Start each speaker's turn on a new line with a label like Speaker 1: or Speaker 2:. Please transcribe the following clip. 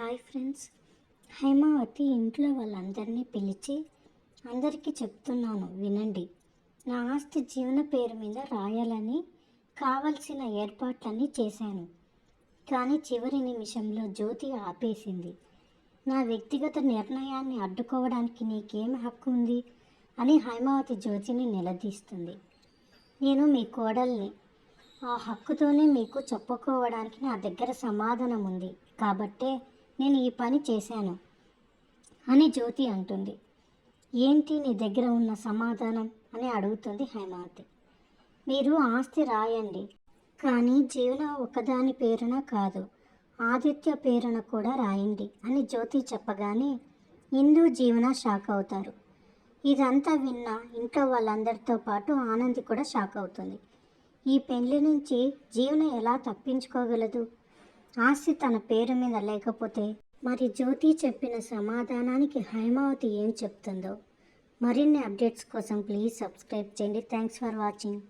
Speaker 1: Hi friends. Haimavathi ఇంట్లో వాళ్ళందరినీ పిలిచి అందరికీ చెప్తున్నాను వినండి. నా ఆస్తి జీవన పేరు మీద రాయాలని కావలసిన ఏర్పాట్లన్నీ చేశాను. కానీ చివరి నిమిషంలో జ్యోతి ఆపేసింది. నా వ్యక్తిగత నిర్ణయాన్ని అడ్డుకోవడానికి నీకేం హక్కు ఉంది అని హైమావతి జ్యోతిని నిలదీస్తుంది. నేను మీ కోడల్ని. ఆ హక్కుతోనే మీకు చెప్పుకోవడానికి నా దగ్గర సమాధానం ఉంది కాబట్టే నేను ఈ పని చేశాను అని జ్యోతి అంటుంది. ఏంటి నీ దగ్గర ఉన్న సమాధానం అని అడుగుతుంది హైమావతి. మీరు ఆస్తి రాయండి, కానీ జీవన ఒకదాని పేరున కాదు, ఆదిత్య పేరున కూడా రాయండి అని జ్యోతి చెప్పగానే ఇందు జీవన షాక్ అవుతారు. ఇదంతా విన్న ఇంట్లో వాళ్ళందరితో పాటు ఆనంది కూడా షాక్ అవుతుంది. ఈ పెళ్లి నుంచి జీవన ఎలా తప్పించుకోగలదు? ఆస్తి తన పేరు మీద లేకపోతే మరి జ్యోతి చెప్పిన సమాధానానికి హైమావతి ఏం చెప్తుందో? మరిన్ని అప్డేట్స్ కోసం ప్లీజ్ సబ్స్క్రైబ్ చేయండి. Thanks for watching.